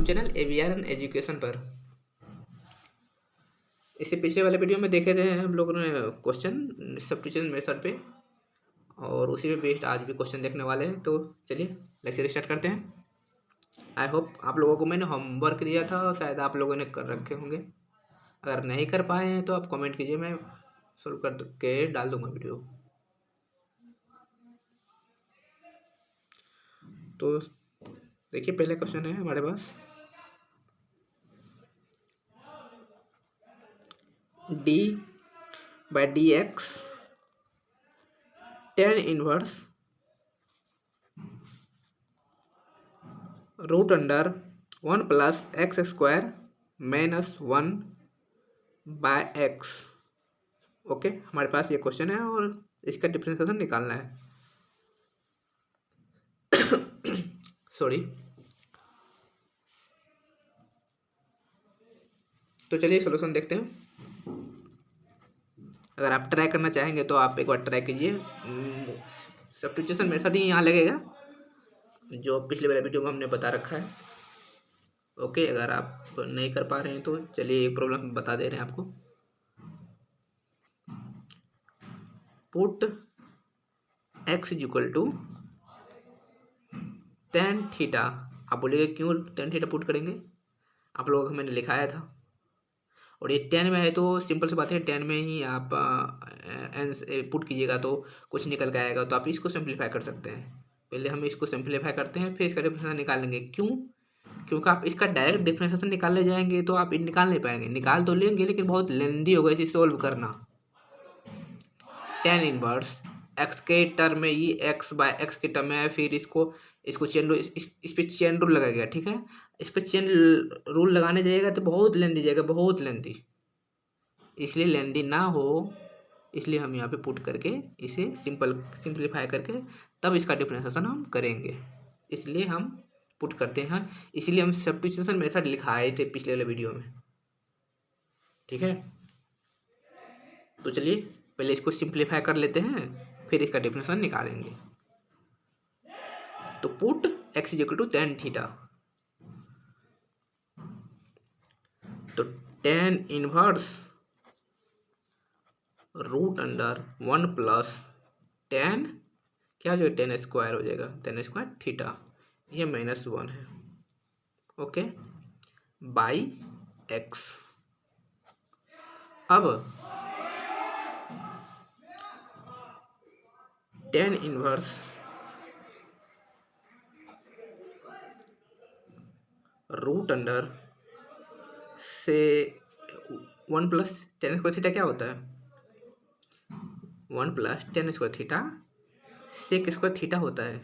Channel AVR and education पर। इससे पिछले वाले वीडियो में देखे थे हम लोगों ने क्वेश्चन सब्स्टिट्यूशन मेथड पे, और उसी पे बेस्ड आज भी क्वेश्चन देखने वाले हैं। तो चलिए लेक्चर स्टार्ट करते हैं। आई होप आप लोगों को मैंने होमवर्क दिया था और शायद आप लोगों ने कर रखे होंगे। अगर नहीं कर पाए हैं तो आप कमेंट कीजिए, मैं सॉल्व कर के डाल दूंगा वीडियो। तो देखिए पहले क्वेश्चन है हमारे पास, d by dx tan inverse root under 1 plus x square minus 1 by x. Okay, हमारे पास ये क्वेश्चन है और इसका डिफरेंशिएशन निकालना है। सॉरी। तो चलिए सॉल्यूशन देखते हैं। अगर आप ट्राई करना चाहेंगे तो आप एक बार ट्राई कीजिए। सब्स्टिट्यूशन मेथड ही यहाँ लगेगा जो पिछले वाले वीडियो में हमने बता रखा है। ओके, अगर आप नहीं कर पा रहे हैं तो चलिए एक प्रॉब्लम बता दे रहे हैं आपको। Put x is equal to tan theta. आप बोलिएगा क्यों tan थीटा पुट करेंगे, आप लोगों को मैंने लिखाया था। और ये tan में है तो सिंपल सी बात है, tan में ही आप पुट कीजिएगा तो कुछ निकल के आएगा। तो आप इसको सिंप्लीफाई कर सकते हैं। पहले हम इसको सिंप्लीफाई करते हैं, फिर इसका डिफरेंशिएशन निकालेंगे। क्यों? क्योंकि आप इसका डायरेक्ट डिफरेंशिएशन निकालने जाएंगे तो आप निकाल नहीं पाएंगे। निकाल तो लेंगे लेकिन बहुत लेंदी होगा इसे सोल्व करना। tan इनवर्स x के टर्म में, ये x बाय x के टर्म में है, फिर इसको चेन रूल, इस पे चेन रूल लगाएगा। ठीक है, इस पे चेन रूल लगाने जाएगा तो बहुत लेंदी जाएगा, बहुत लेंदी। इसलिए लेंदी ना हो, इसलिए हम यहाँ पे पुट करके इसे सिंपलीफाई करके तब इसका डिफरेंशिएशन हम करेंगे। इसलिए हम पुट करते हैं, इसलिए हम सब्स्टिट्यूशन मेथड लिखाए थे पिछले वाले वीडियो में। ठीक है, तो चलिए पहले इसको सिंपलीफाई कर लेते हैं, फिर इसका डिफरेंशिएशन निकालेंगे। तो put x is equal to tan theta. तो tan inverse root under 1 plus tan, क्या हो जाएगा, tan स्क्वायर हो जाएगा, tan स्क्वायर थीटा, ये -1 है। Okay, by x। अब tan इनवर्स रूट अंडर से 1 प्लस tan स्क्वायर थीटा क्या होता है, 1 plus tan square theta sec square theta होता है।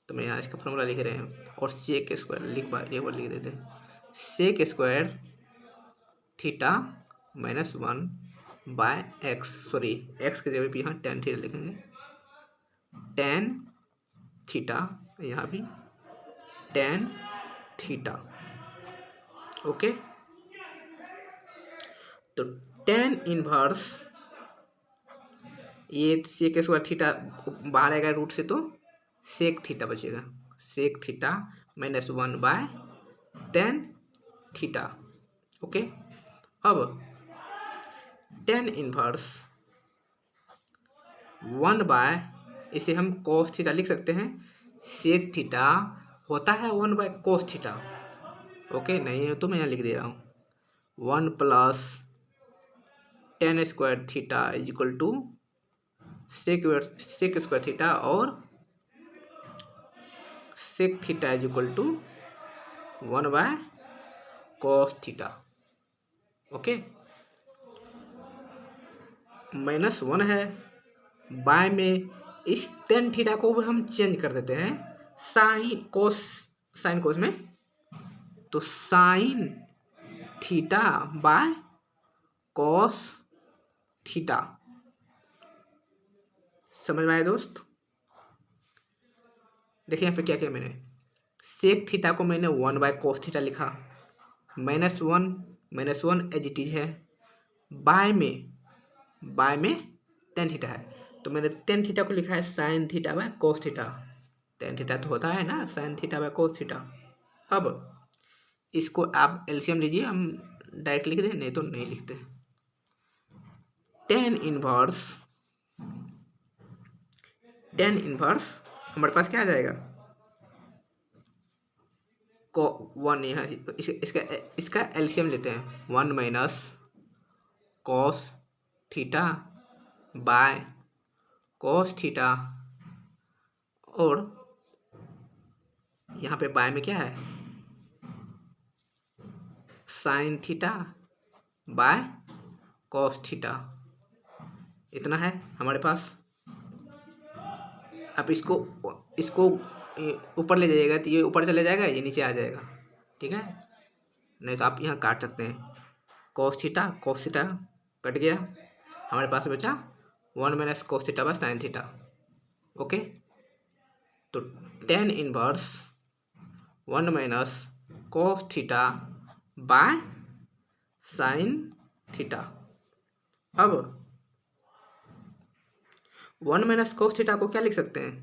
तो मैं यहाँ इसका फॉर्मूला लिख रहे हैं और सेक स्क्वायर लिख देते हैं। Sec square theta -1 by x, sorry x के जगह पे यहाँ tan थीटा लिखेंगे। tan थीटा, यहाँ भी tan थीटा। ओके, तो tan इनवर्स, ये सेक स्क्वायर थीटा बाहर आएगा रूट से तो सेक थीटा बचेगा, sec theta -1 by tan theta. Okay, अब tan इनवर्स 1 बाय, इसे हम cos थीटा लिख सकते हैं। सेक थीटा होता है 1 बाय cos थीटा। ओके, नहीं है तो मैं यहाँ लिख दे रहा हूँ 1 plus tan square theta is equal to sec square theta, और sec theta is equal to 1 by cos theta. Okay, -1 है, बाय में इस tan थीटा को भी हम चेंज कर देते हैं साइन कोस में। तो sign theta bye cos theta. समझ में आया दोस्त? देखिए यहाँ पे क्या किया मैंने, सेक थीटा को मैंने 1 बाय cos थीटा लिखा, -1 एज इट इज है। बाय में tan थीटा है तो मैंने tan थीटा को लिखा है sign theta bye cos theta. tan theta तो होता है ना sign theta bye cos theta. अब इसको आप एलसीएम लीजिए, हम डायरेक्ट लिख दें, नहीं तो नहीं लिखते। टेन इनवर्स हमारे पास क्या आ जाएगा, को 1 यहाँ इसका एलसीएम लेते हैं, 1 minus cos theta by cos theta, और यहाँ पे बाय में क्या है, sign theta by cos theta, इतना है हमारे पास। अब इसको इसको ऊपर ले जाइएगा तो ये ऊपर चले जाएगा, ये नीचे आ जाएगा, ठीक है। नहीं तो आप यहाँ काट सकते हैं, कॉस थीटा कट गया, हमारे पास बचा 1 minus cos theta by sine theta. Okay, तो tan inverse 1 minus cos theta by sine theta. अब 1 माइनस कॉस थीटा को क्या लिख सकते हैं,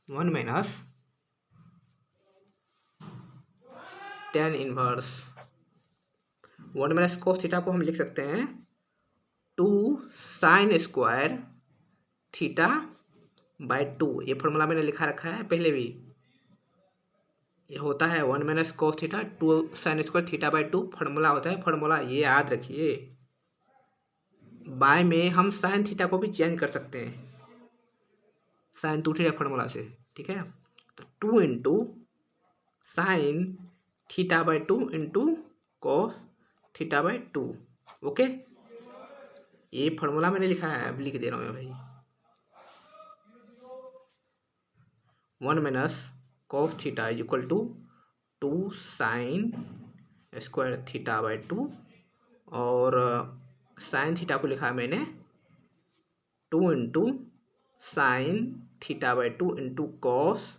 1 minus ten inverse 1 minus cos theta को हम लिख सकते हैं 2 साइन स्क्वायर थीटा बाय 2। ये फॉर्मूला मैंने लिखा रखा है पहले भी, ये होता है 1 minus cos theta 2 sine square theta by 2, formula होता है, फॉर्मूला ये याद रखिए। बाय में हम साइन थीटा को भी चेंज कर सकते हैं साइन 2 थीटा फॉर्मूला से, ठीक है। तो 2 into sine theta by 2 into cos theta by 2। Okay, ये फॉर्मूला मैंने लिखा है, अब लिख दे रहा हूँ मैं भाई। 1 minus cos theta is equal to 2 sine square theta by 2, और साइन थीटा को लिखा है मैंने 2 into sine theta by 2 into cos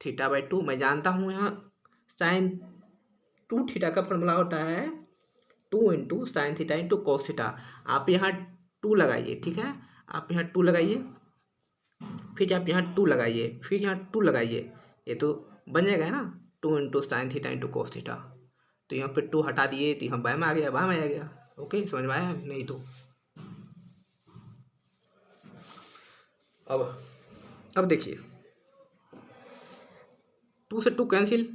theta by 2। मैं जानता हूँ यहाँ साइन 2 थीटा का फॉर्मूला होता है 2 into sine theta into cos theta. आप यहाँ 2 लगाइए, ठीक है, आप यहाँ 2 लगाइए, फिर आप यहाँ 2 लगाइए, फिर यहाँ 2 लगाइए, ये तो बन जाएगा है ना, 2 into sine theta into cos theta. तो यहाँ पे 2 हटा दिए तो यहाँ बाय में आ गया, बाय में आ गया। ओके, समझ में आया, नहीं तो अब देखिए 2 से 2 कैंसिल,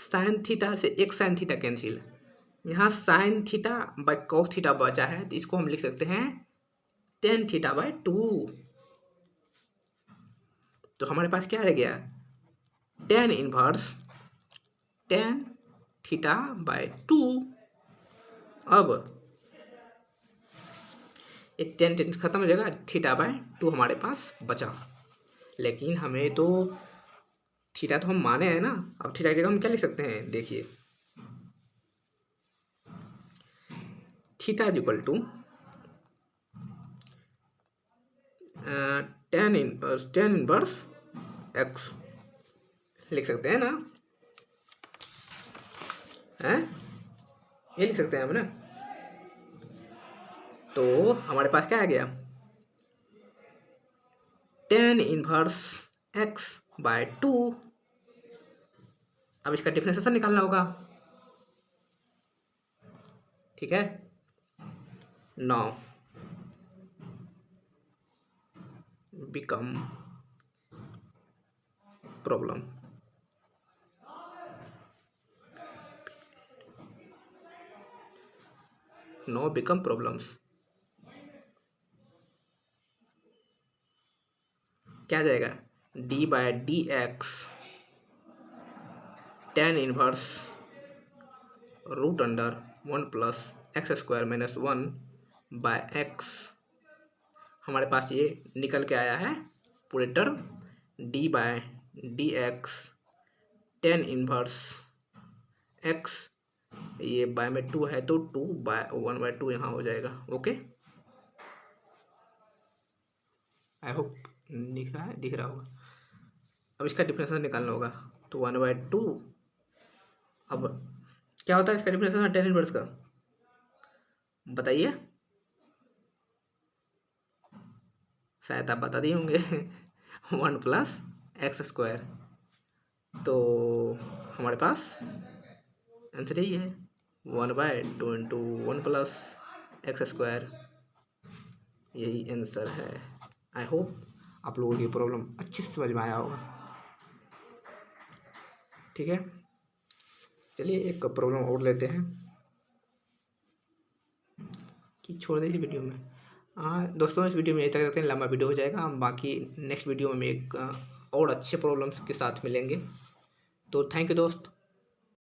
साइन थीटा से एक साइन थीटा कैंसिल, यहाँ sign theta by cos theta बचा है, तो इसको हम लिख सकते हैं टेन थीटा बाय 2। तो हमारे पास क्या रह गया, tan inverse tan theta by 2। अब एक टेन टेन खत्म हो जाएगा, थीटा बाय 2 हमारे पास बचा। लेकिन हमें तो थीटा तो हम माने हैं ना, अब थीटा की जगह हम क्या लिख सकते हैं, देखिए theta is equal to tan inverse x लिख सकते हैं ना, हैं, ये लिख सकते हैं हम ना। तो हमारे पास क्या आ गया, टेन इनवर्स एक्स बाय 2। अब इसका डिफरेंशिएशन निकालना होगा, ठीक है। Now become problem, now become problems। क्या जाएगा, D by D x tan inverse root under 1 plus x square minus 1 by x. हमारे पास ये निकल के आया है पूरे term, D by D x tan inverse x, ये बाय में 2 है तो 2 बाय 1 बाय 2 यहाँ हो जाएगा। ओके, आई होप दिख रहा होगा। अब इसका डिफरेंशियल निकालना होगा, तो 1 बाय 2। अब क्या होता है इसका डिफरेंशियल टेन इनवर्स का, बताइए, शायद आप बता दिए होंगे 1 प्लस एक्स स्क्वायर, तो हमारे पास आंसर यही है 1/2 इंटू 1 प्लस एक्स स्क्वायर, यही आंसर है। आई होप आप लोगों की प्रॉब्लम अच्छे से समझ में आया होगा। ठीक है, चलिए एक प्रॉब्लम और लेते हैं कि छोड़ दीजिए वीडियो में। हाँ दोस्तों, इस वीडियो में यही तक रखते हैं, लंबा वीडियो हो जाएगा। हम बाकी नेक्स्ट वीडियो में एक और अच्छे प्रॉब्लम्स के साथ मिलेंगे। तो थैंक यू दोस्त।